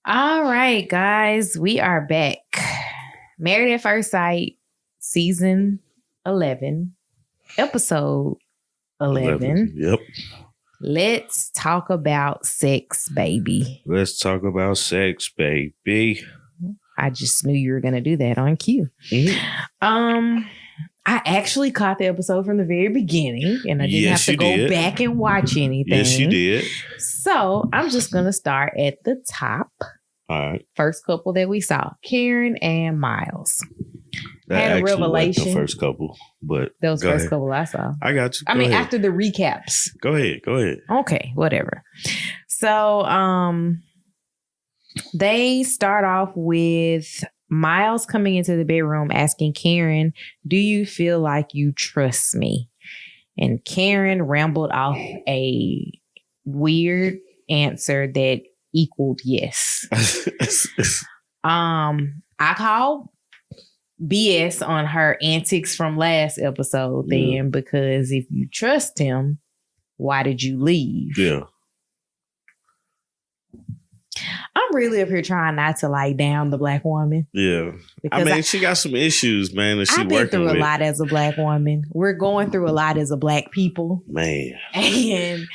All right, guys, we are back. Married at First Sight, season 11, episode 11. Yep. Let's talk about sex, baby. Let's talk about sex, baby. I just knew you were going to do that on cue. Mm-hmm. I actually caught the episode from the very beginning, and I didn't have to go back and watch anything. Yes, you did. So I'm just going to start at the top. All right. First couple that we saw, Karen and Miles. That had a revelation. The first couple, but that was the first couple I saw. I got you. I mean, after the recaps. Go ahead. Okay, whatever. So, they start off with Miles coming into the bedroom asking Karen, "Do you feel like you trust me?" And Karen rambled off a weird answer that equaled yes. I called BS on her antics from last episode then, because if you trust him, why did you leave? Yeah. I'm really up here trying not to like down the black woman. Yeah. I mean, she got some issues, man, that she working with. I've been through a lot as a black woman. We're going through a lot as a black people. Man. And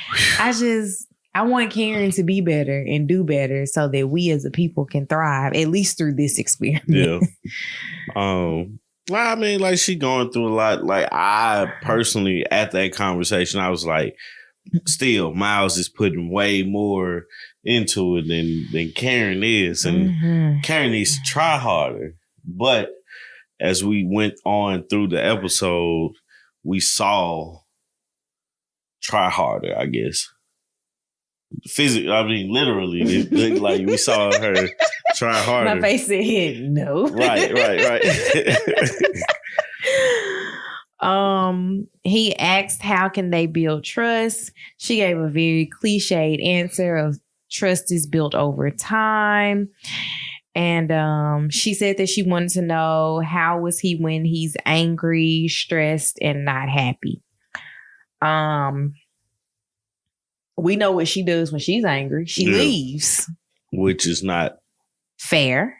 I want Karen to be better and do better so that we as a people can thrive, at least through this experiment. Yeah. Well, I mean, like, she going through a lot. Like, I personally, at that conversation, I was like, still, Miles is putting way more into it than Karen is. And Karen needs to try harder. But as we went on through the episode, we saw try harder, I guess. Physically, I mean, literally, like we saw her try harder. My face said no. Right. He asked, how can they build trust? She gave a very cliched answer of trust is built over time. And she said that she wanted to know, how was he when he's angry, stressed, and not happy? We know what she does when she's angry. She leaves. Which is not fair.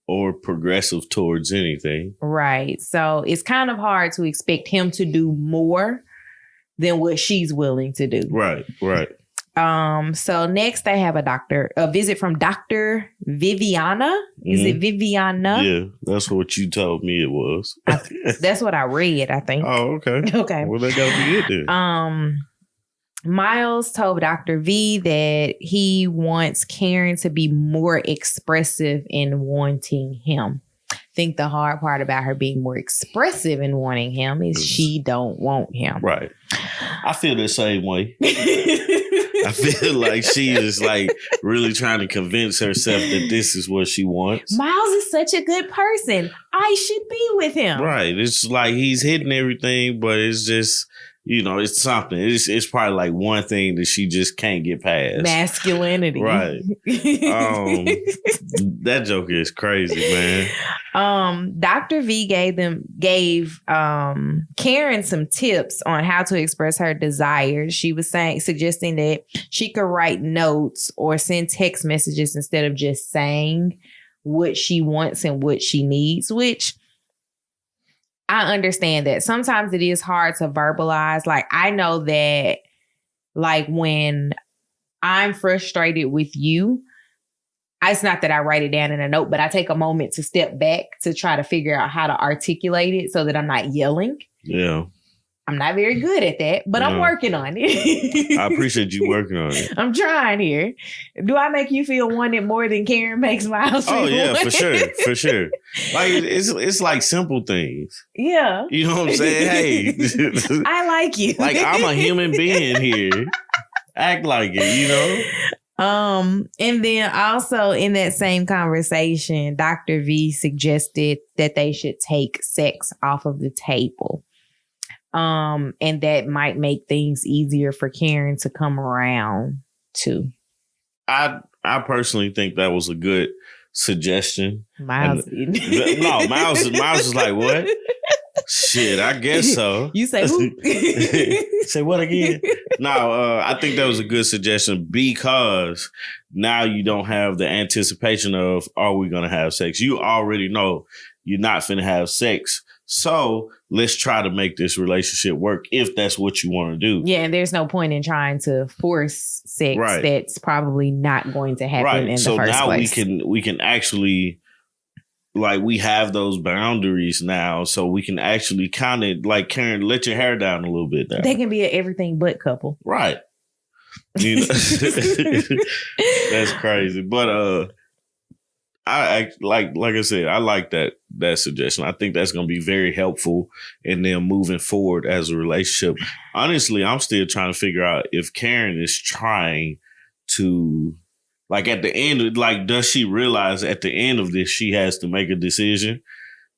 Or progressive towards anything. Right. So it's kind of hard to expect him to do more than what she's willing to do. Right. So next they have a visit from Dr. Viviana. Is it Viviana? Yeah, that's what you told me it was. That's what I read, I think. Oh, okay. Okay. Well, that gotta be it then. Miles told Dr. V that he wants Karen to be more expressive in wanting him. I think the hard part about her being more expressive in wanting him is she don't want him. Right. I feel the same way. I feel like she is like really trying to convince herself that this is what she wants. Miles is such a good person. I should be with him. Right. It's like he's hitting everything, but it's just, it's something. It's probably like one thing that she just can't get past. Masculinity. Right. That joke is crazy, man. Dr. V gave Karen some tips on how to express her desires. She was suggesting that she could write notes or send text messages instead of just saying what she wants and what she needs, which I understand that sometimes it is hard to verbalize. Like, I know that, like, when I'm frustrated with you, it's not that I write it down in a note, but I take a moment to step back to try to figure out how to articulate it so that I'm not yelling. Yeah. I'm not very good at that, but I'm working on it. I appreciate you working on it. I'm trying here. Do I make you feel wanted more than Karen makes Miles feel wanted? Yeah, for sure. Like, it's like simple things. Yeah. You know what I'm saying? Hey. I like you. Like, I'm a human being here. Act like it, And then also in that same conversation, Dr. V suggested that they should take sex off of the table. And that might make things easier for Karen to come around too. I personally think that was a good suggestion. Miles was like, what? Shit, I guess so. You say who? Say what again? No, I think that was a good suggestion because now you don't have the anticipation of, are we going to have sex? You already know you're not finna have sex. So let's try to make this relationship work if that's what you want to do. Yeah, and there's no point in trying to force sex that's probably not going to happen in the first place. So now we can actually, like, we have those boundaries now, so we can actually kind of, like, Karen, let your hair down a little bit now. They can be an everything but couple. Right. You know? That's crazy. But I like I said, I like that suggestion. I think that's going to be very helpful in them moving forward as a relationship. Honestly, I'm still trying to figure out if Karen is trying to, like, at the end, like, does she realize at the end of this she has to make a decision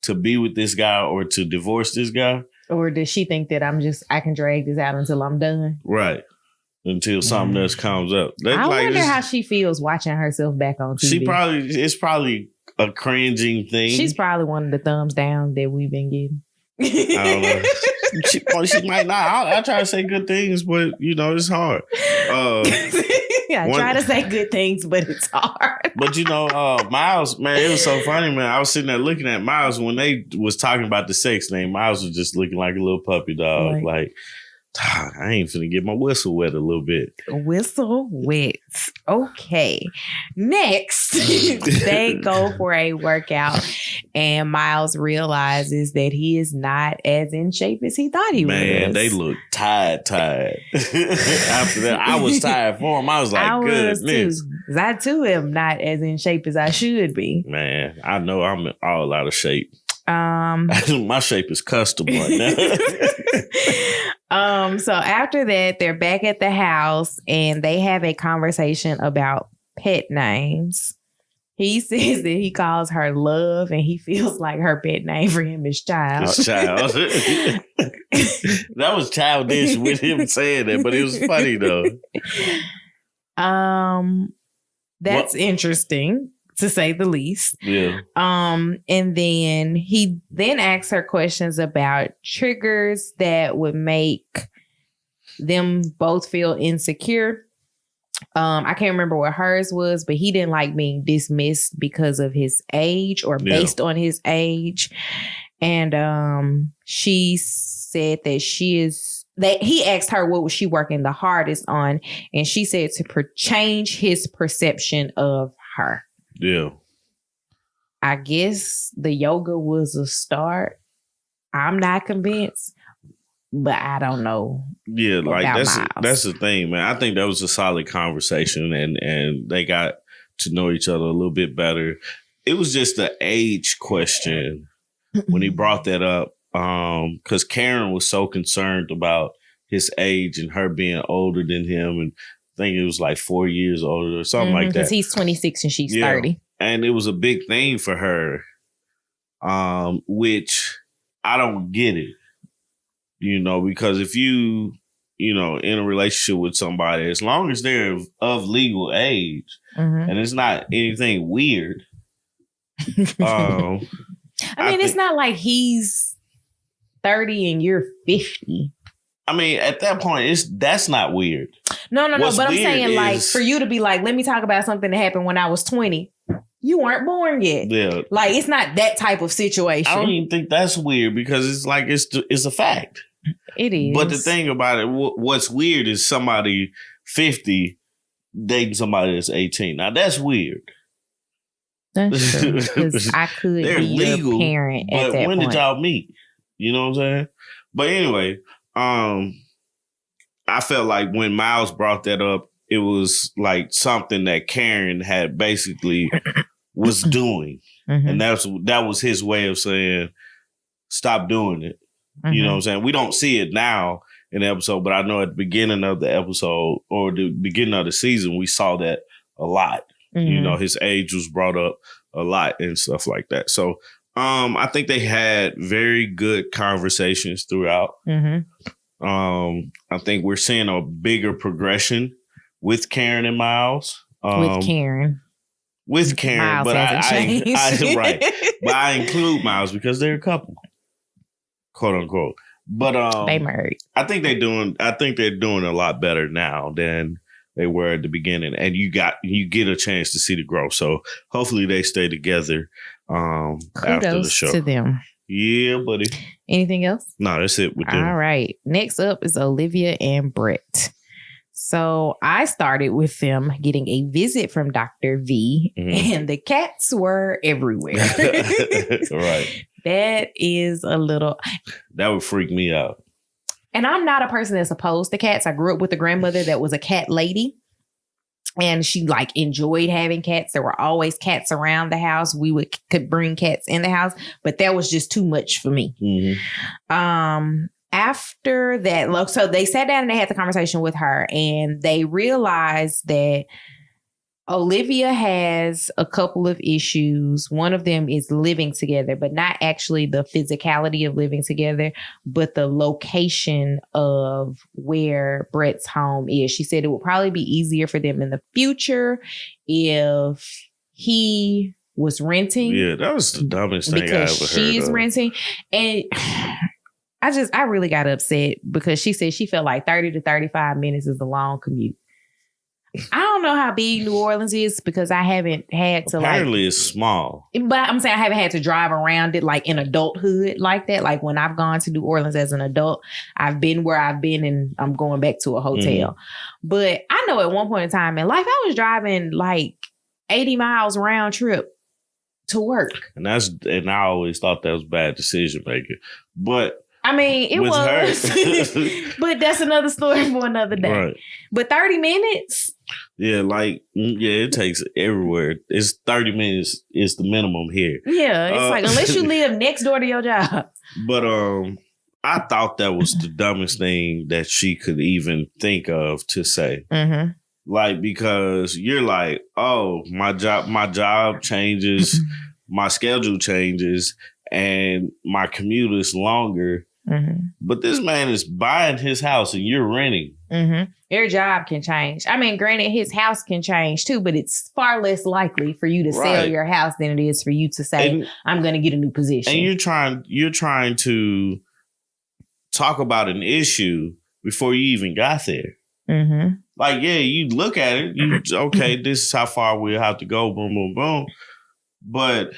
to be with this guy or to divorce this guy? Or does she think that I can drag this out until I'm done? Right. Until something else comes up. I wonder how she feels watching herself back on TV. It's probably a cringing thing. She's probably one of the thumbs down that we've been getting. I don't know. She might not. I try to say good things, but it's hard. Yeah, I try to say good things, but it's hard. But Miles, man, it was so funny, man. I was sitting there looking at Miles when they was talking about the sex thing. Miles was just looking like a little puppy dog, like I ain't finna get my whistle wet a little bit. Whistle wet. Okay. Next, they go for a workout and Miles realizes that he is not as in shape as he thought he was. Man, they look tired. After that, I was tired for him. I was like, goodness. I too am not as in shape as I should be. Man, I know I'm all out of shape. My shape is custom right now. So after that, they're back at the house and they have a conversation about pet names. He says that he calls her Love and he feels like her pet name for him is Child. It's Child. That was childish with him saying that, but it was funny though. That's interesting, to say the least. Yeah. And then he asks her questions about triggers that would make them both feel insecure. I can't remember what hers was, but he didn't like being dismissed because of his age or based on his age. And she said that he asked her what was she working the hardest on, and she said to change his perception of her. Yeah. I guess the yoga was a start. I'm not convinced, but I don't know. Yeah, like that's the thing, man. I think that was a solid conversation and they got to know each other a little bit better. It was just the age question when he brought that up. Because Karen was so concerned about his age and her being older than him, and I think it was like 4 years older or something like that. Because he's 26 and she's 30. And it was a big thing for her, which I don't get it, because if you, in a relationship with somebody, as long as they're of legal age and it's not anything weird. It's not like he's 30 and you're 50. I mean, at that point, that's not weird. No. But I'm saying, like, for you to be like, let me talk about something that happened when I was 20. You weren't born yet. Yeah. Like, it's not that type of situation. I don't even think that's weird because it's like, it's a fact. It is. But the thing about it, what's weird is somebody 50 dating somebody that's 18. Now, that's weird. That's true. Because I could be legal, your parent at that point. When did y'all meet? You know what I'm saying? But anyway, I felt like when Miles brought that up, it was like something that Karen had basically was doing. And that was his way of saying, stop doing it. You know what I'm saying? We don't see it now in the episode, but I know at the beginning of the episode or the beginning of the season, we saw that a lot. His age was brought up a lot and stuff like that. So I think they had very good conversations throughout. I think we're seeing a bigger progression with Karen and Miles. With Karen, Miles, but but I include Miles because they're a couple, quote unquote. But they married. I think they're doing a lot better now than they were at the beginning, and you get a chance to see the growth. So hopefully they stay together after the show. To them. Yeah, buddy. Anything else? No, that's it with them. All right. Next up is Olivia and Brett. So I started with them getting a visit from Dr. V, and the cats were everywhere. Right. That is a little... That would freak me out. And I'm not a person that's opposed to cats. I grew up with a grandmother that was a cat lady. And she like enjoyed having cats. There were always cats around the house. We could bring cats in the house, but that was just too much for me. After that, so they sat down and they had the conversation with her, and they realized that Olivia has a couple of issues. One of them is living together, but not actually the physicality of living together, but the location of where Brett's home is. She said it would probably be easier for them in the future if he was renting. Yeah, that was the dumbest thing I ever heard. Because she is renting. And I really got upset because she said she felt like 30 to 35 minutes is a long commute. I don't know how big New Orleans is because I haven't had to Apparently it's small. But I'm saying I haven't had to drive around it like in adulthood like that. Like when I've gone to New Orleans as an adult, I've been where I've been and I'm going back to a hotel. But I know at one point in time in life, I was driving like 80 miles round trip to work. And I always thought that was bad decision making. But I mean, it was. But that's another story for another day. Right. But 30 minutes? Yeah, it takes everywhere. It's 30 minutes is the minimum here. Yeah, it's like unless you live next door to your job. But I thought that was the dumbest thing that she could even think of to say. Like, because you're like, oh, my job changes, my schedule changes, and my commute is longer. But this man is buying his house and you're renting. Your job can change. I mean, granted, his house can change too, but it's far less likely for you to sell your house than it is for you to say, I'm going to get a new position. And you're trying to talk about an issue before you even got there. Like, yeah, you look at it, okay, this is how far we'll have to go, boom, boom, boom. But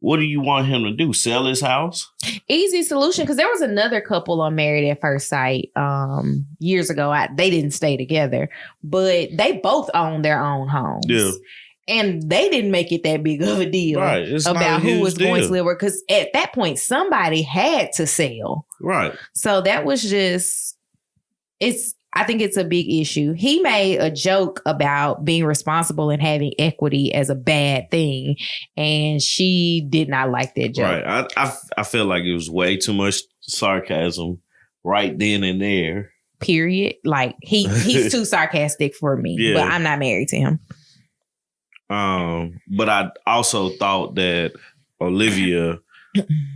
what do you want him to do? Sell his house? Easy solution. Because there was another couple on Married at First Sight years ago. They didn't stay together, but they both owned their own homes. Yeah. And they didn't make it that big of a deal about who was going to live where. Because at that point, somebody had to sell. Right. So that was just, I think it's a big issue. He made a joke about being responsible and having equity as a bad thing. And she did not like that joke. Right. I feel like it was way too much sarcasm right then and there. Period. Like he's too sarcastic for me, but I'm not married to him. But I also thought that Olivia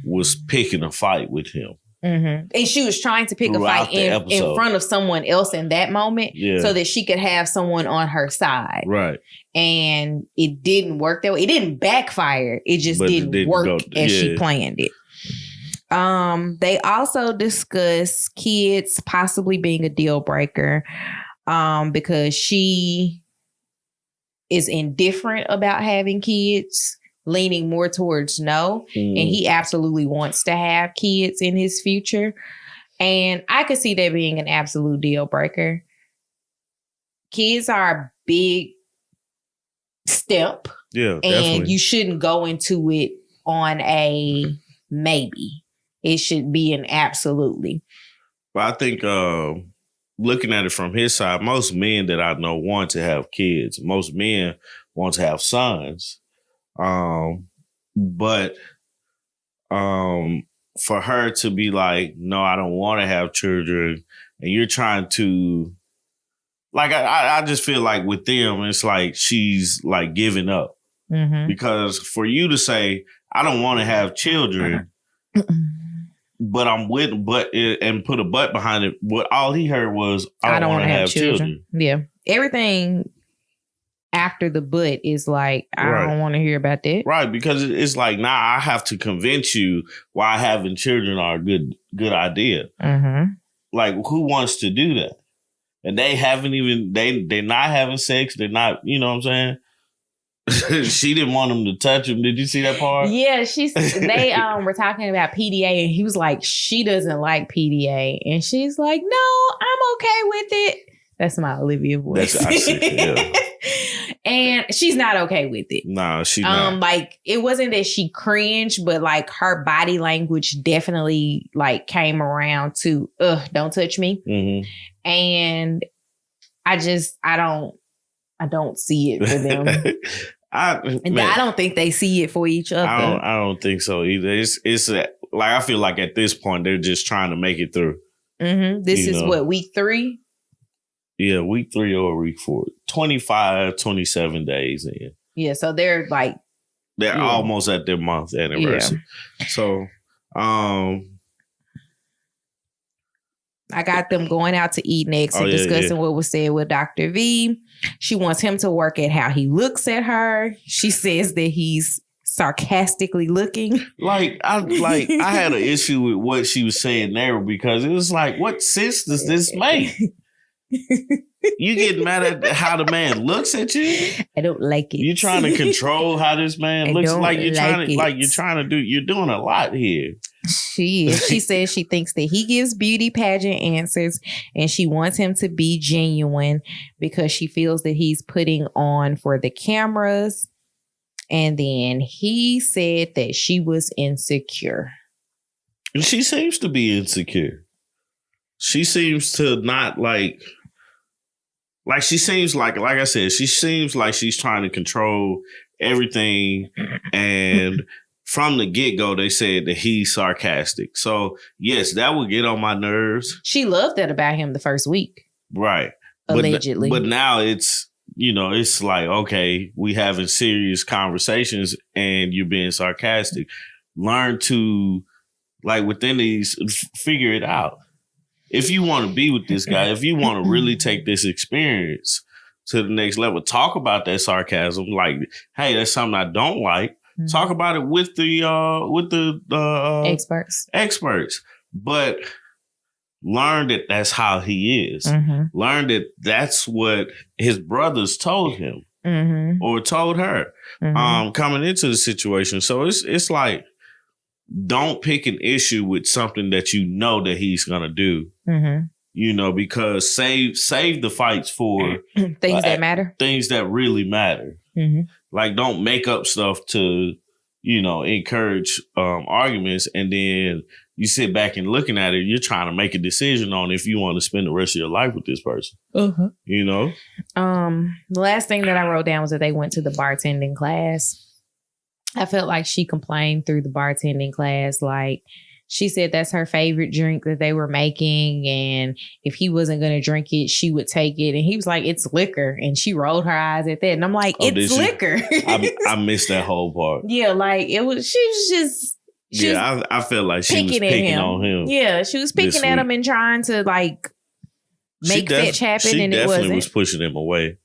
was picking a fight with him. And she was trying to pick a fight in front of someone else in that moment so that she could have someone on her side. Right. And it didn't work that way. It didn't backfire. It just didn't work as she planned it. They also discussed kids possibly being a deal breaker because she is indifferent about having kids, leaning more towards no. And he absolutely wants to have kids in his future. And I could see that being an absolute deal breaker. Kids are a big step. Yeah, definitely. And you shouldn't go into it on a maybe. It should be an absolutely. But I think looking at it from his side, most men that I know want to have kids. Most men want to have sons. But for her to be like, no, I don't want to have children, and you're trying to, like, I just feel like with them, it's like she's like giving up. Because for you to say, I don't want to have children, but I'm and put a but behind it, what all he heard was, I don't want to have children. Yeah. Everything after the but is like, I don't want to hear about that. Right, because it's like, now I have to convince you why having children are a good idea. Like, who wants to do that? And they haven't even, they're not having sex. They're not, you know what I'm saying? She didn't want him to touch him. Did you see that part? Yeah, they were talking about PDA, and he was like, she doesn't like PDA. And she's like, no, I'm okay with it. That's my Olivia voice. I see, yeah. And she's not okay with it. No, she's not. Like, it wasn't that she cringed, but like her body language definitely like came around to, don't touch me. Mm-hmm. And I don't see it for them. I don't think they see it for each other. I don't think so either. It's like, I feel like at this point they're just trying to make it through. Mm-hmm. This is what, week 3? Yeah, week 3 or week 4. 25, 27 days in. Yeah, so they're like... They're almost at their month anniversary. Yeah. So, I got them going out to eat next and discussing what was said with Dr. V. She wants him to work at how he looks at her. She says that he's sarcastically looking. I had an issue with what she was saying there because it was like, what sense does this make? You get mad at how the man looks at you? I don't like it. You're trying to control how this man looks. Like you're doing a lot here. She says she thinks that he gives beauty pageant answers and she wants him to be genuine because she feels that he's putting on for the cameras. And then he said that she was insecure. She seems to be insecure. She seems to not she seems like I said, she seems like she's trying to control everything. And from the get-go, they said that he's sarcastic. So, yes, that would get on my nerves. She loved that about him the first week. Right. Allegedly. But now it's, it's like, okay, we having serious conversations and you're being sarcastic. Learn to, within these, figure it out. If you want to be with this guy, if you want to really take this experience to the next level, talk about that sarcasm. Like, hey, that's something I don't like. Mm-hmm. Talk about it with the experts. But learn that that's how he is. Mm-hmm. Learn that that's what his brothers told him or told her coming into the situation. So it's like, don't pick an issue with something that you know that he's gonna do. Mm-hmm. Because save the fights for things that matter. Things that really matter. Mm-hmm. Don't make up stuff to, encourage arguments, and then you sit back and looking at it, you're trying to make a decision on if you want to spend the rest of your life with this person. Uh-huh. The last thing that I wrote down was that they went to the bartending class. I felt like she complained through the bartending class. She said that's her favorite drink that they were making. And if he wasn't going to drink it, she would take it. And he was like, it's liquor. And she rolled her eyes at that. And I'm like, it's liquor. I missed that whole part. Yeah, she was just... I felt like she was picking on him. Yeah, she was picking at him and trying to make fetch happen. And it wasn't. She definitely was pushing him away.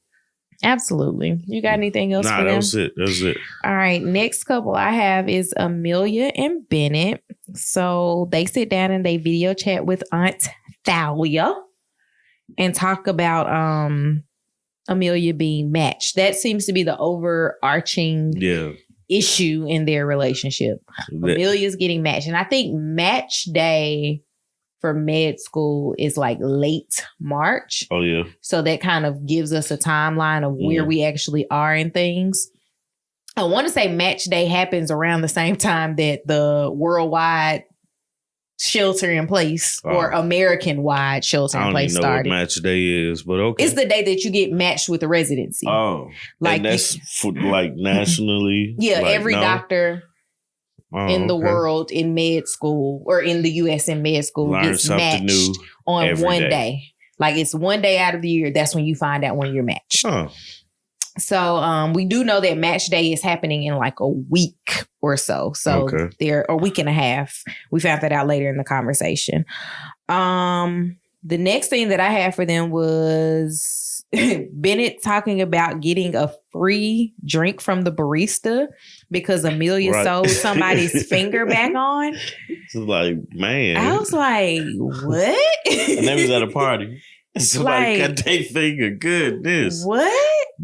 Absolutely. You got anything else for them? That was it. All right. Next couple I have is Amelia and Bennett. So they sit down and they video chat with Aunt Thalia and talk about Amelia being matched. That seems to be the overarching issue in their relationship. Amelia's getting matched. And I think match day for med school is late March. Oh, yeah. So that kind of gives us a timeline of where we actually are in things. I want to say match day happens around the same time that the worldwide shelter in place or American wide shelter in place started. I don't even know what match day is, but okay. It's the day that you get matched with a residency. Oh, and that's for nationally? Yeah, every doctor in the world in med school or in the U.S. in med school gets matched on one day. It's one day out of the year. That's when you find out when you're matched. Oh. So we do know that match day is happening in a week or so. So they're a week and a half. We found that out later in the conversation. The next thing that I had for them was Bennett talking about getting a free drink from the barista because Amelia sewed somebody's finger back on. It's man. I was like, what? And they was at a party. Somebody cut their finger. Goodness. What?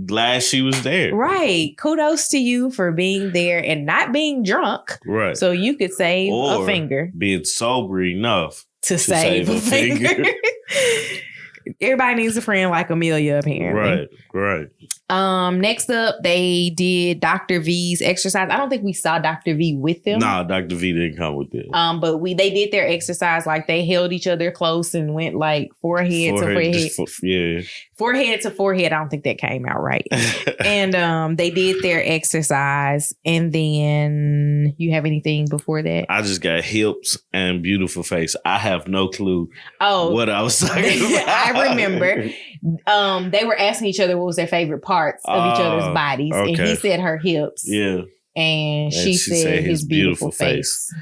Glad she was there. Right. Kudos to you for being there and not being drunk. Right. So you could save or a finger. Being sober enough to save a finger. Everybody needs a friend like Amelia, apparently. Right. Next up, they did Dr. V's exercise. I don't think we saw Dr. V with them. No, Dr. V didn't come with them. But they did their exercise, like they held each other close and went like forehead to forehead. Forehead to forehead. I don't think that came out right. And they did their exercise. And then you have anything before that? I just got hips and beautiful face. I have no clue what I was talking about. I remember they were asking each other what was their favorite parts of each other's bodies. Okay. And he said her hips. Yeah. And she said his beautiful face.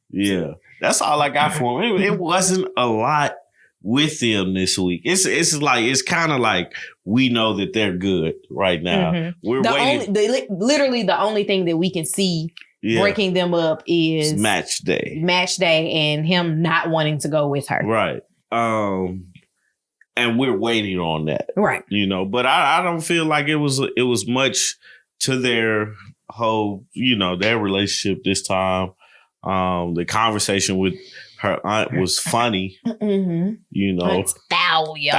Yeah. That's all I got for him. It wasn't a lot with them this week. It's kind of like we know that they're good right now. Mm-hmm. We're waiting. Literally the only thing that we can see breaking them up is match day and him not wanting to go with her. Right. And we're waiting on that. Right. But I don't feel like it was much to their whole, their relationship this time. The conversation with her aunt was funny. Mm-hmm. It's Thalia.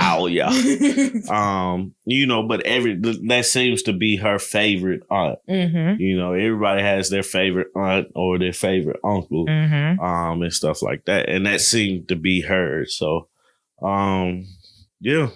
But that seems to be her favorite aunt. Mm-hmm. Everybody has their favorite aunt or their favorite uncle, mm-hmm. And stuff like that. And that seemed to be hers. So, yeah.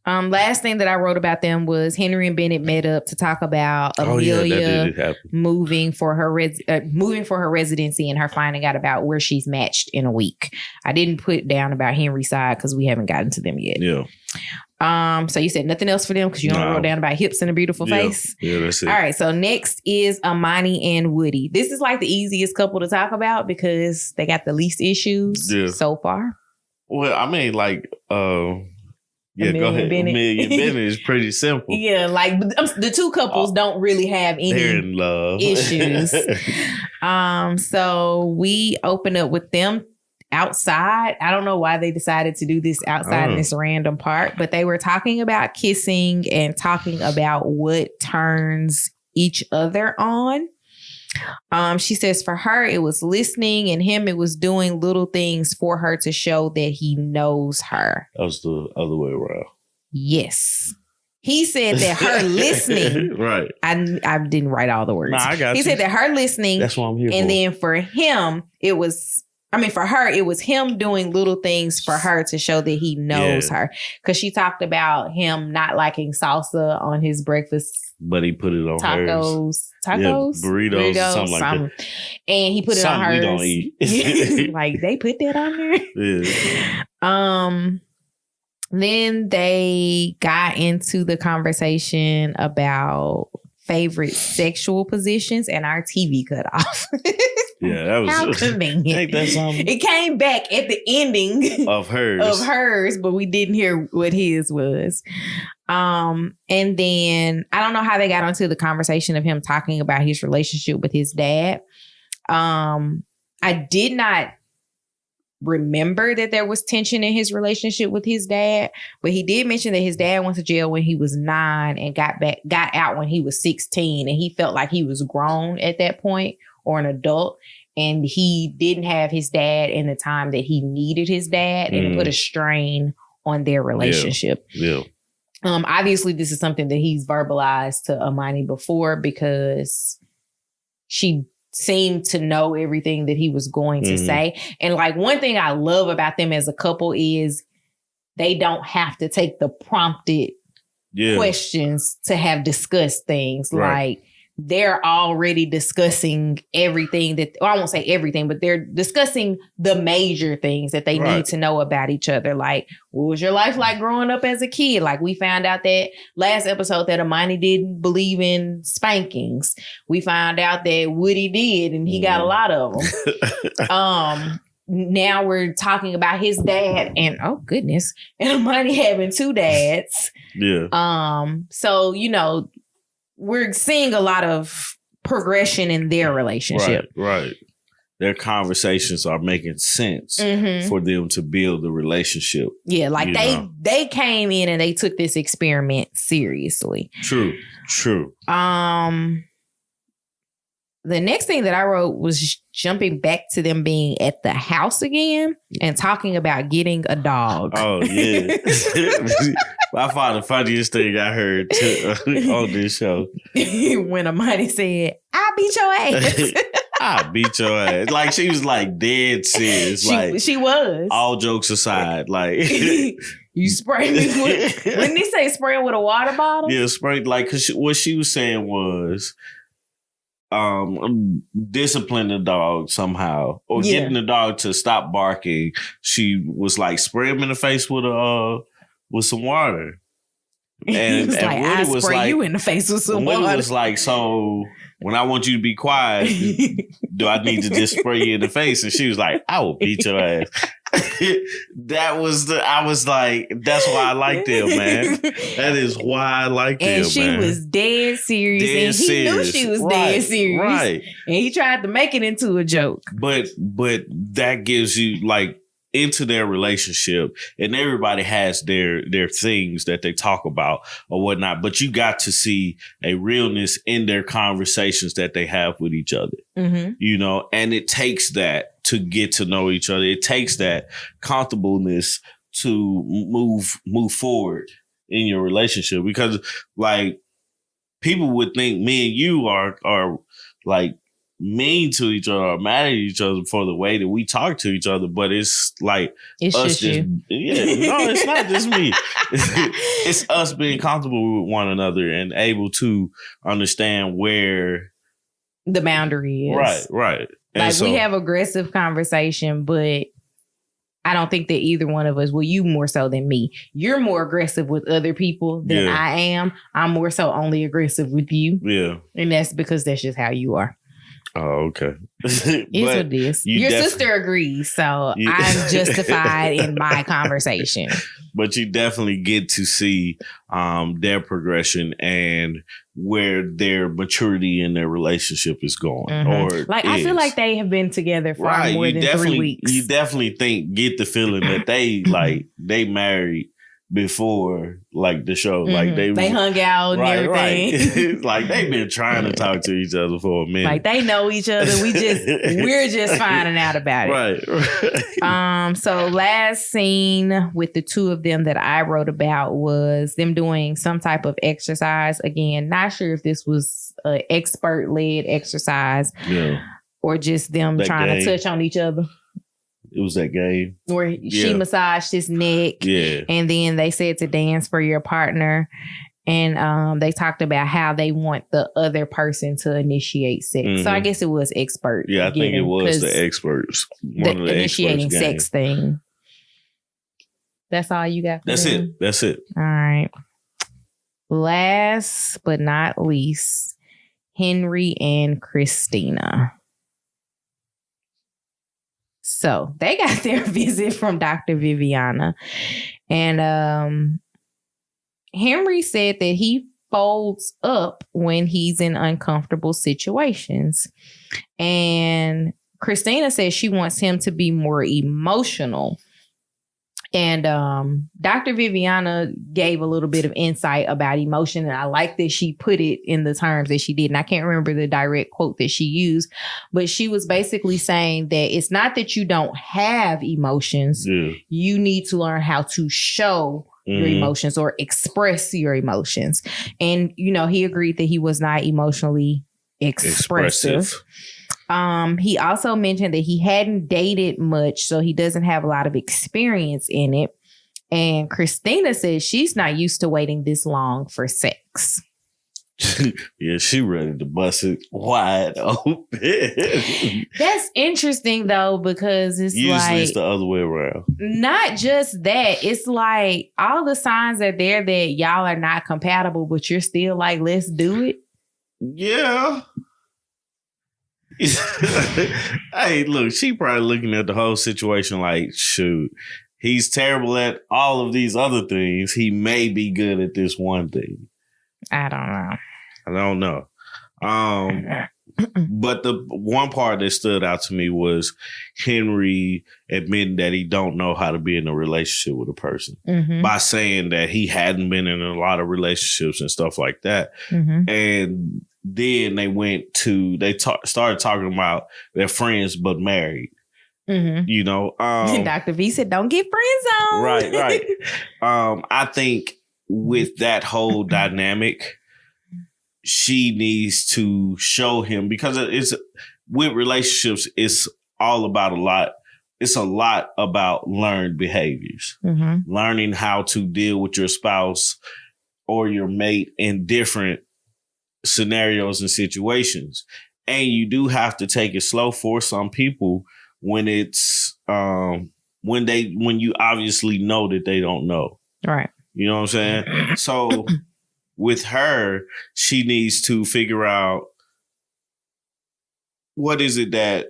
Last thing that I wrote about them was Henry and Bennett met up to talk about Amelia moving for her residency and her finding out about where she's matched in a week. I didn't put down about Henry's side because we haven't gotten to them yet. Yeah. So you said nothing else for them because you only wrote down about hips and a beautiful face. Yeah, that's it. All right. So next is Amani and Woody. This is like the easiest couple to talk about because they got the least issues so far. Well, I mean, like, yeah, Amelia go ahead. Bennett. Amelia and Bennett is pretty simple. Yeah, like the two couples don't really have any they're in love. issues. So we open up with them outside. I don't know why they decided to do this outside in this random park, but they were talking about kissing and talking about what turns each other on. She says for her, it was listening, and him, it was doing little things for her to show that he knows her. That was the other way around. Yes. He said that her listening. Right. I didn't write all the words. Nah, I got He said that her listening. That's what I'm here for. And then for him, for her, it was him doing little things for her to show that he knows her. Because she talked about him not liking salsa on his breakfast. But he put it on hers. Tacos, burritos, something like that. And he put it on hers. We don't eat. Like they put that on there. Yeah. Then they got into the conversation about favorite sexual positions, and our TV cut off. Yeah, that was how convenient. Ain't that something? It came back at the ending of hers, but we didn't hear what his was. And then I don't know how they got onto the conversation of him talking about his relationship with his dad. I did not remember that there was tension in his relationship with his dad, but he did mention that his dad went to jail when he was 9 and got out when he was 16, and he felt like he was grown at that point or an adult, and he didn't have his dad in the time that he needed his dad, and it put a strain on their relationship. Yeah. Obviously, this is something that he's verbalized to Amani before because she seemed to know everything that he was going to say. And like one thing I love about them as a couple is they don't have to take the prompted questions to have discussed things. Right. Like they're already discussing everything I won't say everything, but they're discussing the major things that they need to know about each other. Like, what was your life like growing up as a kid? Like we found out that last episode that Amani didn't believe in spankings. We found out that Woody did, and he got a lot of them. Now we're talking about his dad, and oh goodness, and Amani having 2 dads. Yeah. So, we're seeing a lot of progression in their relationship. Right. their conversations are making sense for them to build the relationship. Yeah, like they came in and they took this experiment seriously. True. The next thing that I wrote was jumping back to them being at the house again and talking about getting a dog. Oh, yeah. I found the funniest thing I heard on this show. When Amani said, "I'll beat your ass." I'll beat your ass. Like, she was like dead serious. She was. All jokes aside, like. You spray me with, when they say spraying with a water bottle? Yeah, spray, like, because what she was saying was, discipline the dog somehow, or getting the dog to stop barking. She was like, spray him in the face with some water. And, was like, Woody was spray you in the face with some water. Woody was like, so when I want you to be quiet, do I need to just spray you in the face? And she was like, I will beat your ass. I was like, that's why I like them, man. That is why I like them, man. And she was dead serious. He knew she was dead serious. Right. And he tried to make it into a joke. But that gives you, like, into their relationship, and everybody has their things that they talk about or whatnot, but you got to see a realness in their conversations that they have with each other, you know, and it takes that to get to know each other. It takes that comfortableness to move forward in your relationship, because, like, people would think me and you are like mean to each other or mad at each other for the way that we talk to each other, but it's like it's us just you. No, it's not just me. It's us being comfortable with one another and able to understand where the boundary is. Right. And like, we have aggressive conversation, but I don't think that either one of us, well, you more so than me. You're more aggressive with other people than I am. I'm more so only aggressive with you. Yeah. And that's because that's just how you are. Oh, okay. It's what it is. Your sister agrees, so I'm justified in my conversation. But you definitely get to see their progression and where their maturity in their relationship is going. Or like, I feel like they have been together for more than 3 weeks. You definitely get the feeling that they they married before, like, the show, like they hung out and everything. Like, they've been trying to talk to each other for a minute. Like, they know each other. We're just finding out about it. Right. So last scene with the two of them that I wrote about was them doing some type of exercise. Again, not sure if this was an expert-led exercise or just them trying to touch on each other. It was that game where she massaged his neck, and then they said to dance for your partner, and they talked about how they want the other person to initiate sex. So I guess it was expert. Yeah, I think it was the experts. One of the initiating sex thing. That's all you got. That's it. All right. Last but not least, Henry and Christina. So they got their visit from Dr. Viviana. And Henry said that he folds up when he's in uncomfortable situations. And Christina says she wants him to be more emotional. And Dr. Viviana gave a little bit of insight about emotion. And I like that she put it in the terms that she did. And I can't remember the direct quote that she used, but she was basically saying that it's not that you don't have emotions. You need to learn how to show your emotions or express your emotions. And, you know, he agreed that he was not emotionally expressive. He also mentioned that he hadn't dated much, so he doesn't have a lot of experience in it. And Christina says she's not used to waiting this long for sex. Yeah, she ready to bust it wide open. That's interesting, though, because it's usually it's the other way around. Not just that. It's like all the signs are there that y'all are not compatible, but you're still like, let's do it. Yeah. Hey, look, she probably looking at the whole situation like, shoot, he's terrible at all of these other things. He may be good at this one thing. I don't know. But But the one part that stood out to me was Henry admitting that he don't know how to be in a relationship with a person by saying that he hadn't been in a lot of relationships and stuff like that. And then they started talking about their friends but married. You know, Dr. V said, "Don't get friend zoned." Right. I think with that whole dynamic, she needs to show him, because it's with relationships, it's all about a lot. It's a lot about learned behaviors, learning how to deal with your spouse or your mate in different scenarios and situations. And you do have to take it slow for some people when it's when you obviously know that they don't know. Right. You know what I'm saying? So with her, she needs to figure out what is it that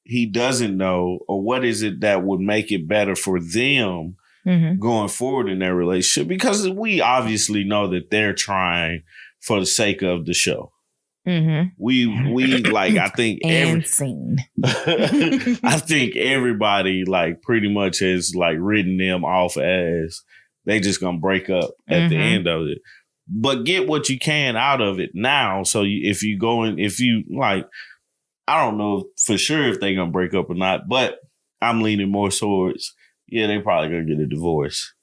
he doesn't know, or what is it that would make it better for them going forward in their relationship, because we obviously know that they're trying for the sake of the show. We like, I think I think everybody like pretty much has like written them off as they just gonna break up at the end of it. But get what you can out of it now. So if you like, I don't know for sure if they're gonna break up or not, but I'm leaning more towards, yeah, they probably gonna get a divorce.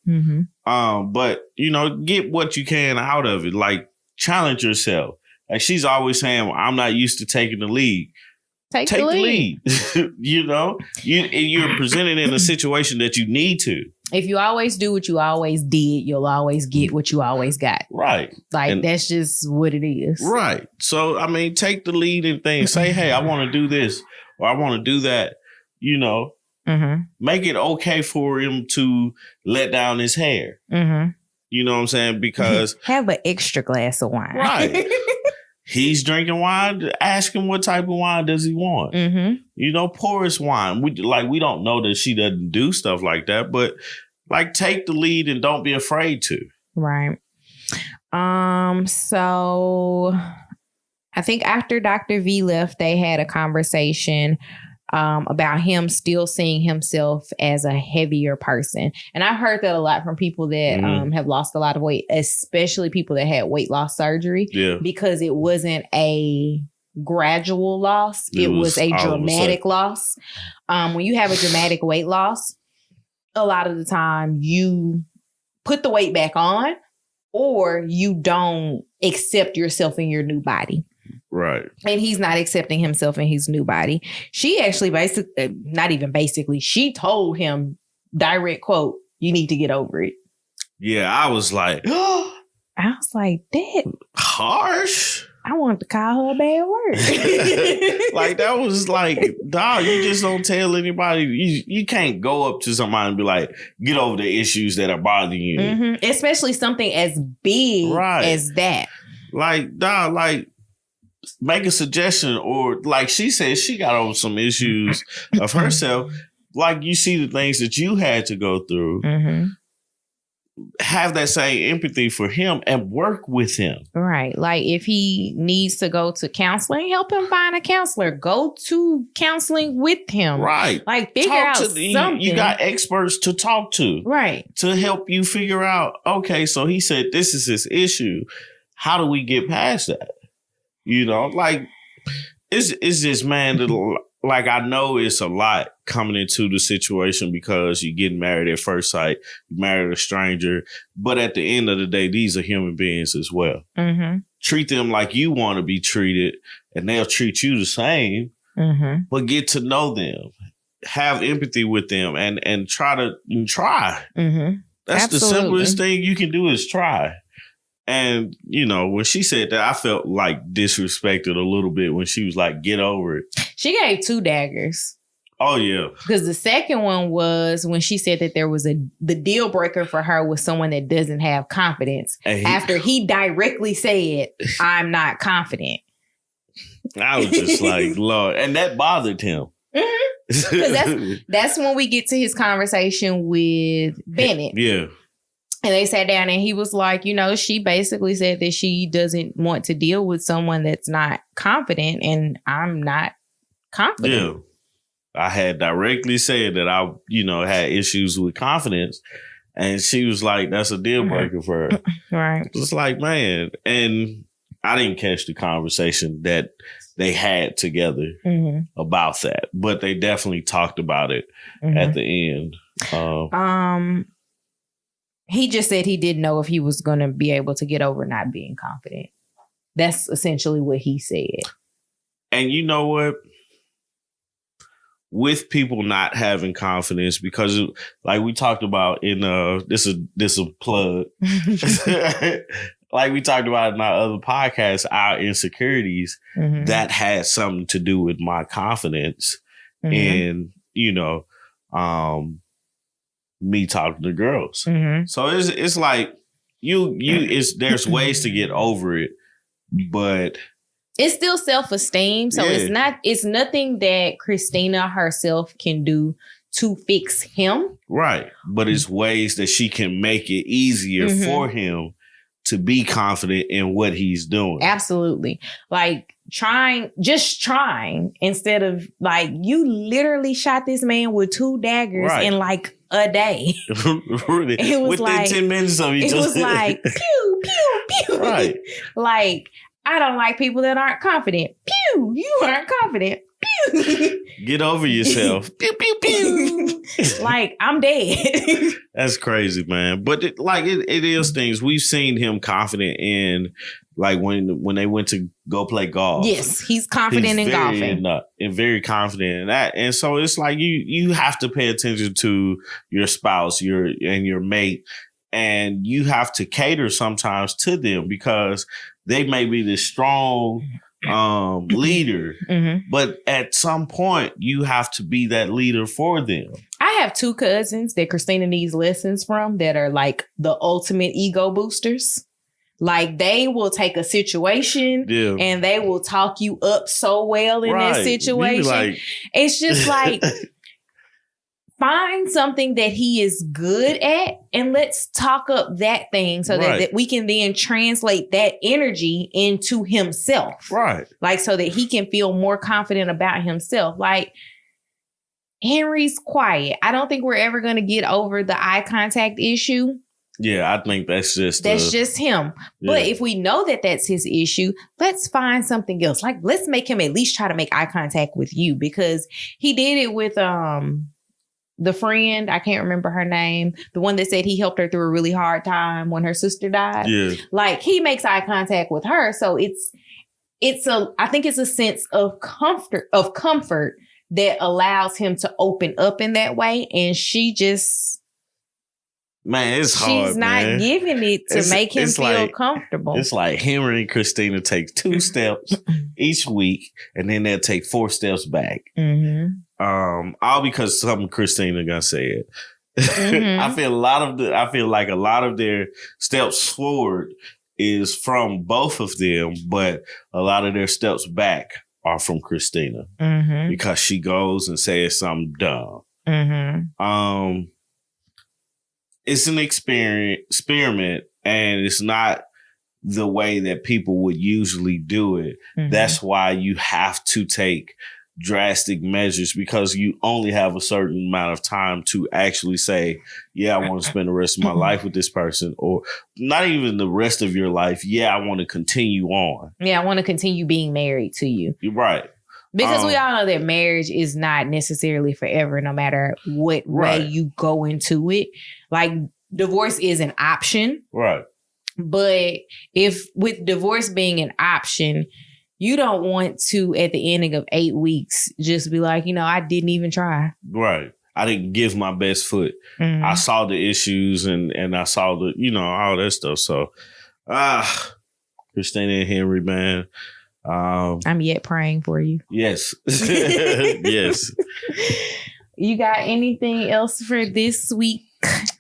But you know, get what you can out of it. Like, challenge yourself. Like, she's always saying, well, I'm not used to taking the lead. Take the lead. You know, you're presented in a situation that you need to. If you always do what you always did, you'll always get what you always got. Right. Like, that's just what it is. Right. So, I mean, take the lead in things. Say, hey, I want to do this, or I want to do that. You know, make it okay for him to let down his hair. You know what I'm saying? Because have an extra glass of wine. Right. He's drinking wine. Ask him what type of wine does he want. You know, pour his wine. We don't know that she doesn't do stuff like that, but like, take the lead and don't be afraid to. Right. So I think after Dr. V left, they had a conversation about him still seeing himself as a heavier person. And I've heard that a lot from people that have lost a lot of weight, especially people that had weight loss surgery. Yeah. Because it wasn't a gradual loss. It was a dramatic loss. When you have a dramatic weight loss, a lot of the time you put the weight back on, or you don't accept yourself in your new body. Right. And he's not accepting himself in his new body. She actually she told him, direct quote, "You need to get over it." Yeah, I was like, that harsh. I wanted to call her a bad word. Like, that was like, dog, you just don't tell anybody. You can't go up to somebody and be like, get over the issues that are bothering you. Especially something as big as that. Like, dog, like, make a suggestion, or like she said, she got over some issues of herself. Like, you see the things that you had to go through. Have that same empathy for him and work with him. Right. Like, if he needs to go to counseling, help him find a counselor. Go to counseling with him. Right. Like, figure out something. You got experts to talk to. Right. To help you figure out, okay, so he said this is his issue. How do we get past that? You know, like, it's just, man, like, I know it's a lot coming into the situation because you're getting married at first sight, you married a stranger. But at the end of the day, these are human beings as well. Treat them like you want to be treated, and they'll treat you the same. But get to know them, have empathy with them, and try. That's the simplest thing you can do, is try. And, you know, when she said that, I felt like disrespected a little bit when she was like, get over it. She gave 2 daggers. Oh, yeah. Because the second one was when she said that there was the deal breaker for her was someone that doesn't have confidence. After he directly said, I'm not confident. I was just like, Lord. And that bothered him. Because that's when we get to his conversation with Bennett. Yeah. And they sat down and he was like, she basically said that she doesn't want to deal with someone that's not confident, and I'm not confident. Yeah. I had directly said that I, had issues with confidence. And she was like, that's a deal breaker for her. Right. It's like, man. And I didn't catch the conversation that they had together about that. But they definitely talked about it at the end. He just said he didn't know if he was going to be able to get over not being confident. That's essentially what he said. And you know what? With people not having confidence, because like we talked about in this is a plug. Like we talked about in our other podcasts, our insecurities, that had something to do with my confidence and, me talking to girls. So it's like there's ways to get over it, but it's still self-esteem. So it's nothing that Christina herself can do to fix him. Right. But it's ways that she can make it easier for him to be confident in what he's doing. Absolutely. Like trying instead of like, you literally shot this man with 2 daggers in like a day. Really? It was within like 10 minutes of each other. It was like pew, pew, pew. Right. Like, I don't like people that aren't confident. Pew, you aren't confident. Pew. Get over yourself. Pew, pew, pew. Like, I'm dead. That's crazy, man. But it is things we've seen him confident in, like when they went to go play golf. Yes, he's confident in golfing. And very confident in that. And so it's like you have to pay attention to your spouse, your mate, and you have to cater sometimes to them because they may be this strong leader, but at some point you have to be that leader for them. I have 2 cousins that Christina needs lessons from that are like the ultimate ego boosters. Like they will take a situation and they will talk you up so well in that situation. Like, it's just like, find something that he is good at and let's talk up that thing so that we can then translate that energy into himself. Right. Like so that he can feel more confident about himself. Like Henry's quiet. I don't think we're ever going to get over the eye contact issue. Yeah, I think that's just him. Yeah. But if we know that that's his issue, let's find something else. Like let's make him at least try to make eye contact with you because he did it with the friend, I can't remember her name, the one that said he helped her through a really hard time when her sister died. Yeah. Like he makes eye contact with her. So I think it's a sense of comfort that allows him to open up in that way. And she just, man, it's hard. She's not giving it to make him feel comfortable. It's like Henry and Christina take 2 steps each week, and then they'll take 4 steps back. All because something Christina gonna say it. I feel like a lot of their steps forward is from both of them, but a lot of their steps back are from Christina because she goes and says something dumb. It's an experiment, and it's not the way that people would usually do it. That's why you have to take drastic measures because you only have a certain amount of time to actually say, yeah, I want to spend the rest of my life with this person, or not even the rest of your life. Yeah, I want to continue on. Yeah, I want to continue being married to you. You're right. Because we all know that marriage is not necessarily forever, no matter what way you go into it. Like divorce is an option. Right. But if with divorce being an option, you don't want to, at the ending of 8 weeks, just be like, I didn't even try. Right. I didn't give my best foot. I saw the issues and I saw the, all that stuff. So, Christina and Henry, man. I'm yet praying for you. Yes. Yes. You got anything else for this week?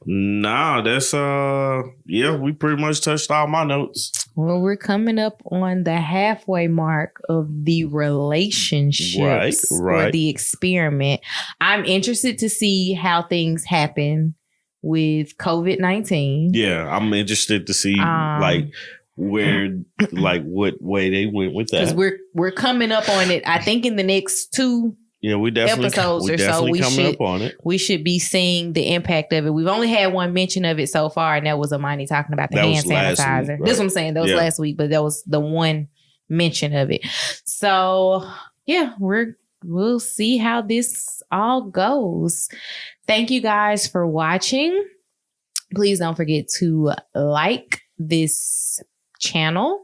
Nah, that's we pretty much touched all my notes. Well, we're coming up on the halfway mark of the relationships or the experiment. I'm interested to see how things happen with COVID-19. Yeah, I'm interested to see what way they went with that. Because we're coming up on it. I think in the next 2 we definitely episodes or so, up on it. We should be seeing the impact of it. We've only had one mention of it so far, and that was Amani talking about the hand sanitizer. Week, right? That's what I'm saying. That was last week, but that was the one mention of it. So yeah, we'll see how this all goes. Thank you guys for watching. Please don't forget to like this channel.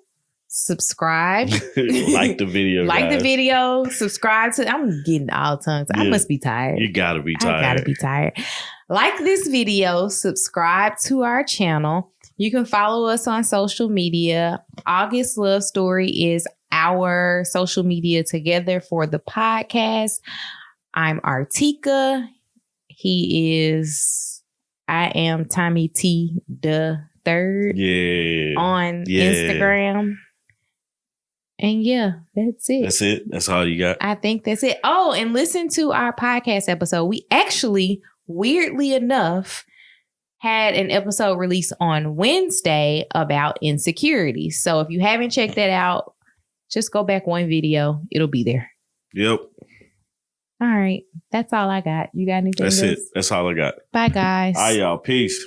Subscribe. Like the video. The video. Subscribe to. I'm getting all tongues. Yeah. I must be tired. You gotta be tired. I gotta be tired. Like this video. Subscribe to our channel. You can follow us on social media. August Love Story is our social media together for the podcast. I'm Artieka. I am Tommy T the Third. On Instagram. And that's it. That's it. That's all you got. I think that's it. Oh, and listen to our podcast episode. We actually, weirdly enough, had an episode released on Wednesday about insecurity. So if you haven't checked that out, just go back one video. It'll be there. Yep. All right. That's all I got. You got anything else? That's it. That's all I got. Bye, guys. All right, y'all. Peace.